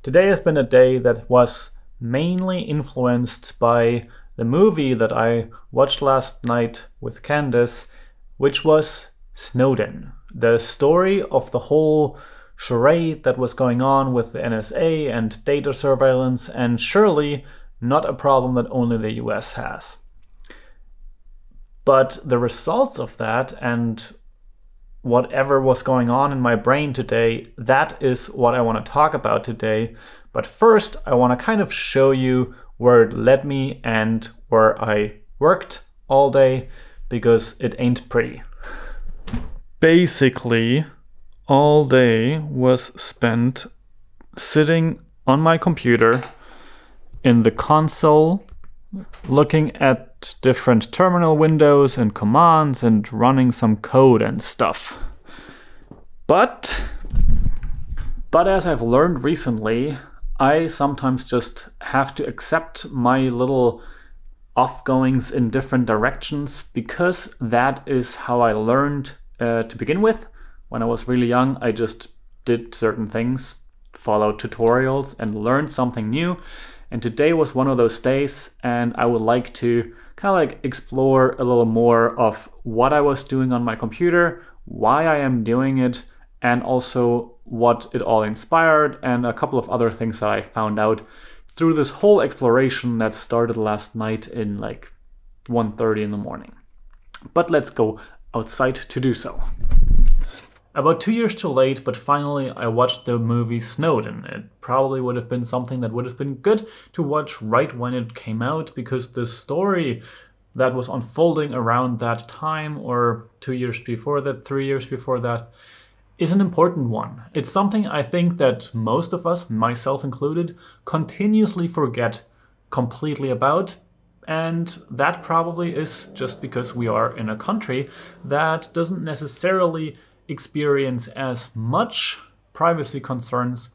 Today has been a day that was mainly influenced by the movie that I watched last night with Candace, which was Snowden. The story of the whole charade that was going on with the NSA and data surveillance, and surely not a problem that only the US has. But the results of that and whatever was going on in my brain today, that is what I want to talk about today. But first, I want to kind of show you where it led me and where I worked all day, because it ain't pretty. Basically, all day was spent sitting on my computer in the console, looking at different terminal windows and commands and running some code and stuff. But as I've learned recently, I sometimes just have to accept my little off-goings in different directions, because that is how I learned to begin with. When I was really young, I just did certain things, followed tutorials, and learned something new. And today was one of those days, and I would like to kind of like explore a little more of what I was doing on my computer, why I am doing it, and also what it all inspired, and a couple of other things that I found out through this whole exploration that started last night in like 1:30 in the morning. But let's go outside to do so. About 2 years too late, but finally I watched the movie Snowden. It probably would have been something that would have been good to watch right when it came out, because the story that was unfolding around that time, or 2 years before that, 3 years before that, is an important one. It's something I think that most of us, myself included, continuously forget completely about. And that probably is just because we are in a country that doesn't necessarily experience as much privacy concerns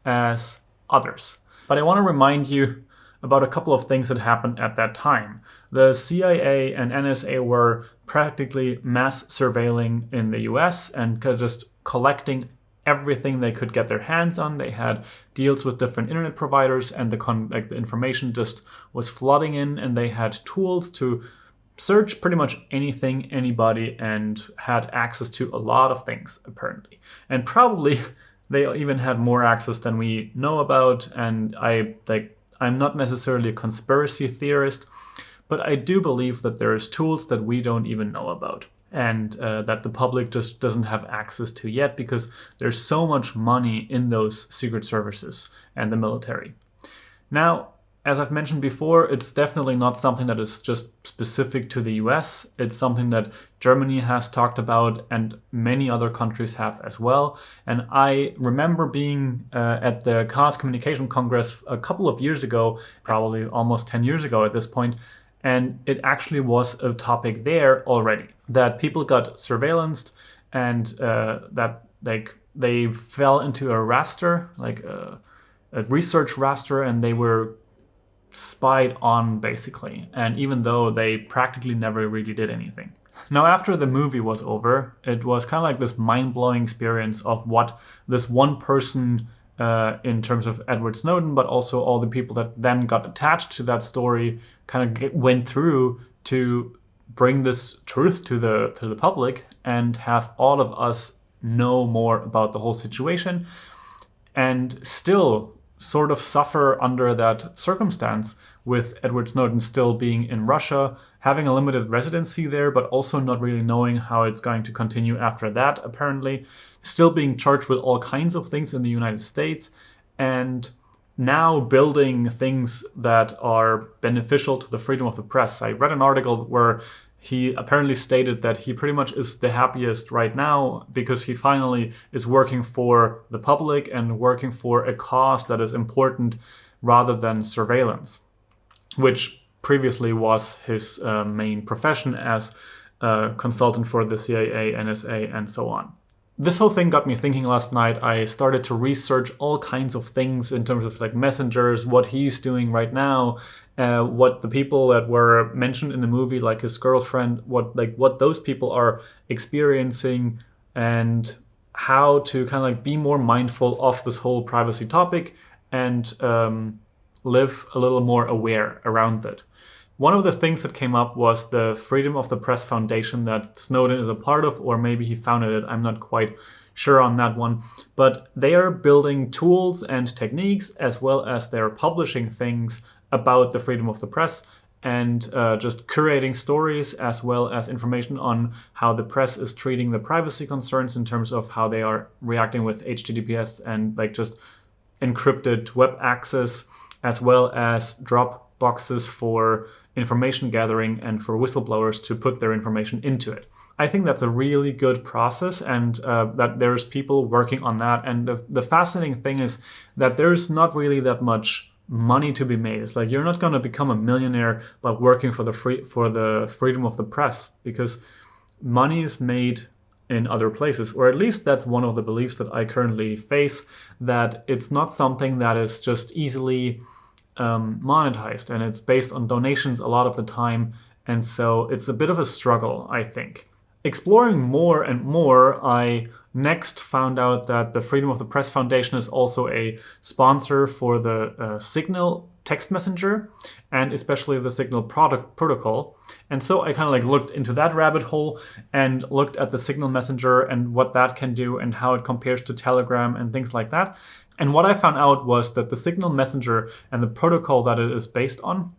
as others. But I want to remind you about a couple of things that happened at that time. The CIA and NSA were practically mass surveilling in the US and just collecting everything they could get their hands on. They had deals with different internet providers, and the information just was flooding in, and they had tools to search pretty much anything, anybody, and had access to a lot of things, apparently. And probably they even had more access than we know about. And I'm not necessarily a conspiracy theorist, but I do believe that there's tools that we don't even know about, and that the public just doesn't have access to yet, because there's so much money in those secret services and the military. Now, as I've mentioned before, it's definitely not something that is just specific to the US. It's something that Germany has talked about, and many other countries have as well. And I remember being at the Chaos Communication Congress a couple of years ago, probably almost 10 years ago at this point, and it actually was a topic there already, that people got surveillanced, and that they fell into a raster, like a research raster, and they were spied on, basically. And even though they practically never really did anything. Now, after the movie was over, it was kind of like this mind-blowing experience of what this one person, in terms of Edward Snowden, but also all the people that then got attached to that story, kind of went through to bring this truth to the public and have all of us know more about the whole situation, and still sort of suffer under that circumstance, with Edward Snowden still being in Russia, having a limited residency there, but also not really knowing how it's going to continue after that, apparently, still being charged with all kinds of things in the United States, and now building things that are beneficial to the freedom of the press. I read an article where he apparently stated that he pretty much is the happiest right now because he finally is working for the public and working for a cause that is important rather than surveillance, which previously was his main profession as a consultant for the CIA, NSA, and so on. This whole thing got me thinking last night. I started to research all kinds of things in terms of like messengers, what he's doing right now, what the people that were mentioned in the movie, like his girlfriend, what those people are experiencing, and how to kind of like be more mindful of this whole privacy topic and live a little more aware around it. One of the things that came up was the Freedom of the Press Foundation that Snowden is a part of, or maybe he founded it. I'm not quite sure on that one. But they are building tools and techniques, as well as they're publishing things about the freedom of the press, and just curating stories as well as information on how the press is treating the privacy concerns in terms of how they are reacting with HTTPS and like just encrypted web access, as well as drop boxes for information gathering and for whistleblowers to put their information into it. I think that's a really good process, and that there's people working on that. And the fascinating thing is that there's not really that much money to be made. It's like you're not going to become a millionaire by working for the freedom of the press, because money is made in other places, or at least that's one of the beliefs that I currently face, that it's not something that is just easily monetized, and it's based on donations a lot of the time, and so it's a bit of a struggle, I think. Exploring more and more, I next found out that the Freedom of the Press Foundation is also a sponsor for the Signal text messenger, and especially the Signal protocol. And so I kind of like looked into that rabbit hole and looked at the Signal messenger and what that can do and how it compares to Telegram and things like that. And what I found out was that the Signal messenger and the protocol that it is based on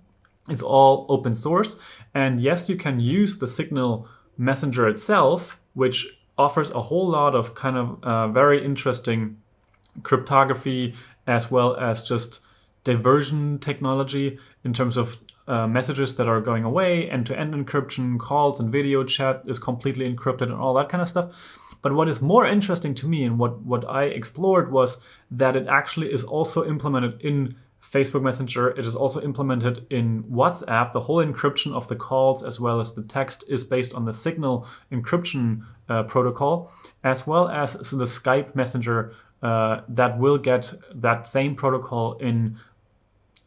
is all open source. And yes, you can use the Signal messenger itself, which offers a whole lot of kind of very interesting cryptography, as well as just diversion technology in terms of messages that are going away, end-to-end encryption, calls and video chat is completely encrypted and all that kind of stuff. But what is more interesting to me and what I explored was that it actually is also implemented in Facebook Messenger. It is also implemented in WhatsApp. The whole encryption of the calls as well as the text is based on the Signal encryption protocol, as well as the Skype Messenger that will get that same protocol in,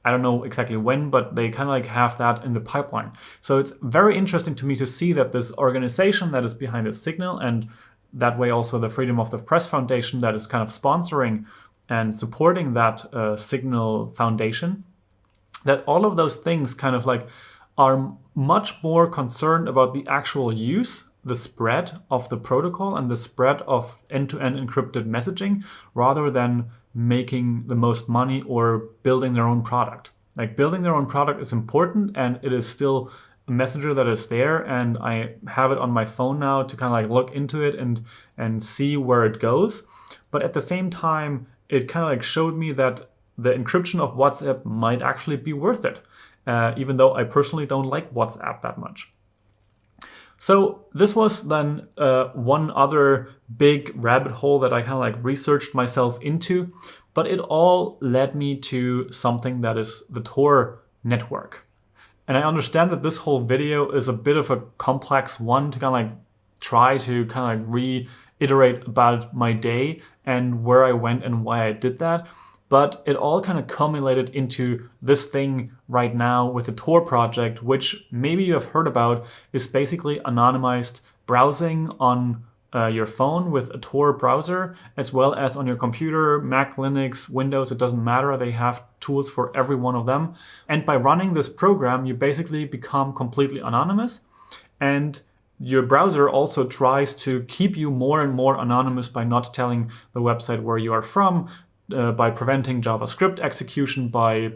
I don't know exactly when, but they kind of like have that in the pipeline. So it's very interesting to me to see that this organization that is behind the Signal, and that way also the Freedom of the Press Foundation that is kind of sponsoring and supporting that Signal Foundation, that all of those things kind of like are much more concerned about the actual use, the spread of the protocol and the spread of end-to-end encrypted messaging, rather than making the most money or building their own product. Like building their own product is important, and it is still a messenger that is there, and I have it on my phone now to kind of like look into it and see where it goes. But at the same time, it kind of like showed me that the encryption of WhatsApp might actually be worth it, even though I personally don't like WhatsApp that much. So this was then one other big rabbit hole that I kind of like researched myself into, but it all led me to something that is the Tor network. And I understand that this whole video is a bit of a complex one to kind of like try to kind of like reiterate about my day and where I went and why I did that. But it all kind of culminated into this thing right now with the Tor Project, which maybe you have heard about, is basically anonymized browsing on your phone with a Tor browser, as well as on your computer, Mac, Linux, Windows, it doesn't matter. They have tools for every one of them. And by running this program, you basically become completely anonymous. And your browser also tries to keep you more and more anonymous by not telling the website where you are from, by preventing JavaScript execution, by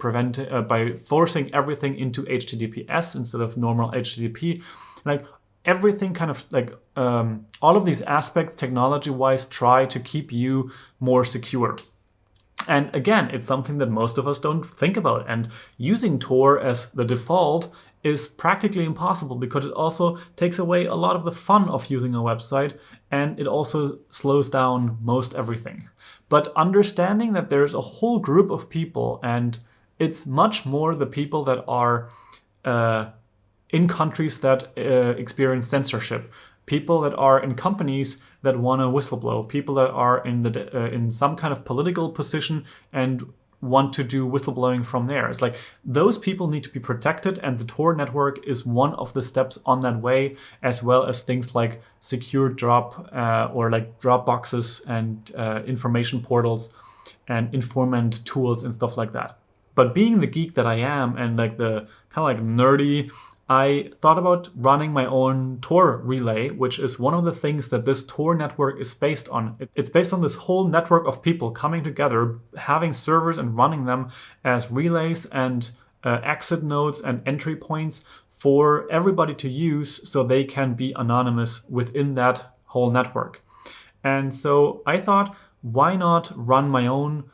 forcing everything into HTTPS instead of normal HTTP. Like everything kind of like all of these aspects technology-wise try to keep you more secure. And again, it's something that most of us don't think about. And using Tor as the default is practically impossible, because it also takes away a lot of the fun of using a website, and it also slows down most everything. But understanding that there's a whole group of people, and it's much more the people that are in countries that experience censorship, people that are in companies that want to whistleblow, people that are in some kind of political position and want to do whistleblowing from there. It's like those people need to be protected, and the Tor network is one of the steps on that way, as well as things like secure drop or like drop boxes and information portals and informant tools and stuff like that. But being the geek that I am and like the kind of like nerdy, I thought about running my own Tor Relay, which is one of the things that this Tor network is based on. It's based on this whole network of people coming together, having servers and running them as relays and exit nodes and entry points for everybody to use so they can be anonymous within that whole network. And so I thought, why not run my own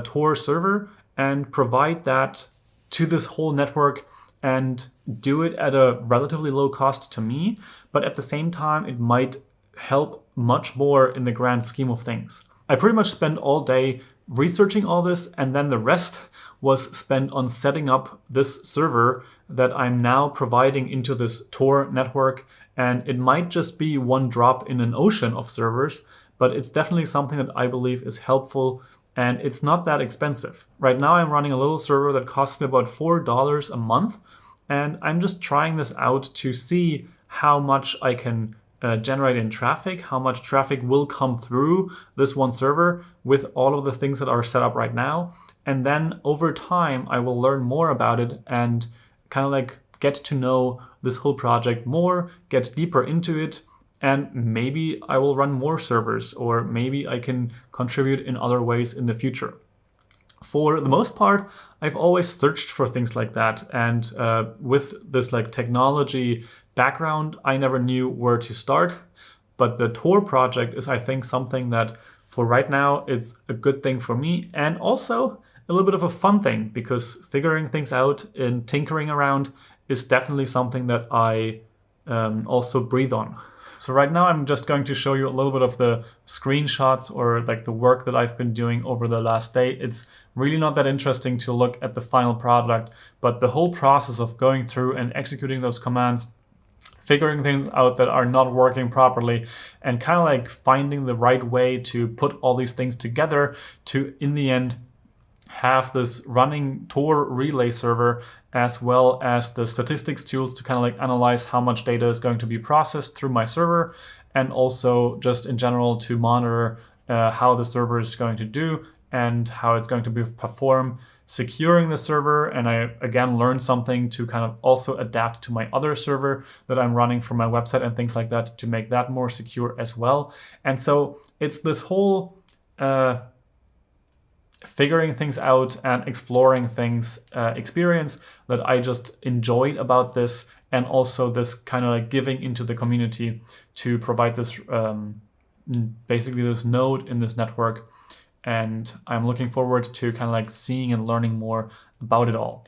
Tor server and provide that to this whole network and do it at a relatively low cost to me, but at the same time, it might help much more in the grand scheme of things. I pretty much spent all day researching all this, and then the rest was spent on setting up this server that I'm now providing into this Tor network. And it might just be one drop in an ocean of servers, but it's definitely something that I believe is helpful, and it's not that expensive. Right now I'm running a little server that costs me about $4 a month, and I'm just trying this out to see how much I can generate in traffic, how much traffic will come through this one server with all of the things that are set up right now. And then over time, I will learn more about it and kind of like get to know this whole project more, get deeper into it, and maybe I will run more servers, or maybe I can contribute in other ways in the future. For the most part, I've always searched for things like that. And with this like technology background, I never knew where to start. But the Tor project is, I think, something that for right now, it's a good thing for me, and also a little bit of a fun thing, because figuring things out and tinkering around is definitely something that I also breathe on. So right now I'm just going to show you a little bit of the screenshots or like the work that I've been doing over the last day. It's really not that interesting to look at the final product, but the whole process of going through and executing those commands, figuring things out that are not working properly, and kind of like finding the right way to put all these things together to, in the end, have this running Tor Relay server, as well as the statistics tools to kind of like analyze how much data is going to be processed through my server, and also just in general to monitor how the server is going to do and how it's going to perform, securing the server. And I again learned something to kind of also adapt to my other server that I'm running for my website and things like that to make that more secure as well. And so it's this whole figuring things out and exploring things experience that I just enjoyed about this, and also this kind of like giving into the community to provide this basically this node in this network. And I'm looking forward to kind of like seeing and learning more about it all.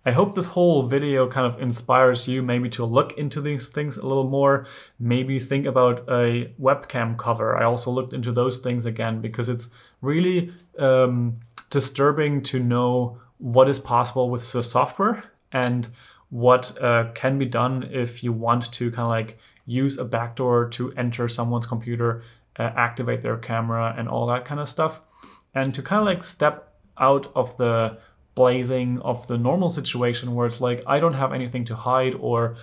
I hope this whole video kind of inspires you maybe to look into these things a little more, maybe think about a webcam cover. I also looked into those things again, because it's really disturbing to know what is possible with the software and what can be done if you want to kind of like use a backdoor to enter someone's computer, activate their camera and all that kind of stuff. And to kind of like step out of the blazing of the normal situation where it's like, I don't have anything to hide, or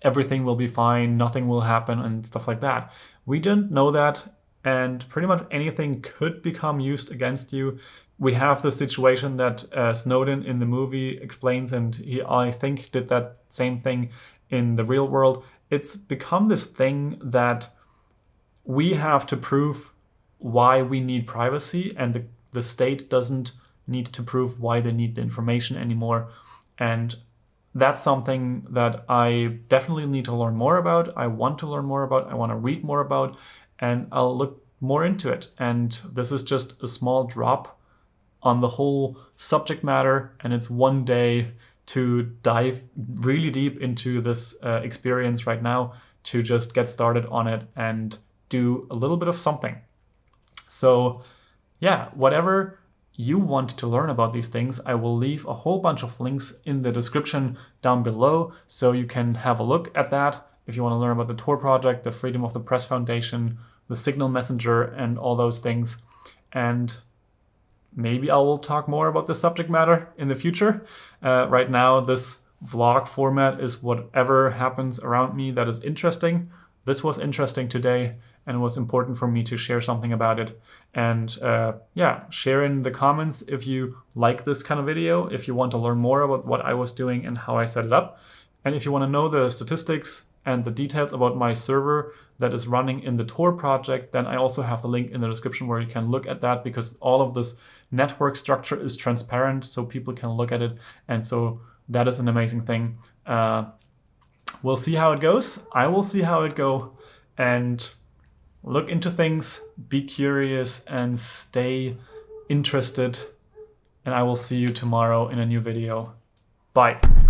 everything will be fine, nothing will happen and stuff like that. We didn't know that, and pretty much anything could become used against you. We have the situation that Snowden in the movie explains, and he, I think, did that same thing in the real world. It's become this thing that we have to prove why we need privacy, and the state doesn't need to prove why they need the information anymore. And that's something that I definitely need to learn more about. I want to learn more about, I want to read more about, and I'll look more into it. And this is just a small drop on the whole subject matter, and it's one day to dive really deep into this experience right now, to just get started on it and do a little bit of something. So yeah, whatever you want to learn about these things, I will leave a whole bunch of links in the description down below, so you can have a look at that if you want to learn about the Tor Project, the Freedom.PRESS Foundation, the Signal Messenger, and all those things. And maybe I will talk more about the subject matter in the future. Right now, this vlog format is whatever happens around me that is interesting. This was interesting today, and it was important for me to share something about it. And yeah, share in the comments if you like this kind of video, if you want to learn more about what I was doing and how I set it up. And if you want to know the statistics and the details about my server that is running in the Tor project, then I also have the link in the description where you can look at that, because all of this network structure is transparent so people can look at it. And so that is an amazing thing. We'll see how it goes. I will see how it goes. And look into things, be curious, and stay interested. And I will see you tomorrow in a new video. Bye.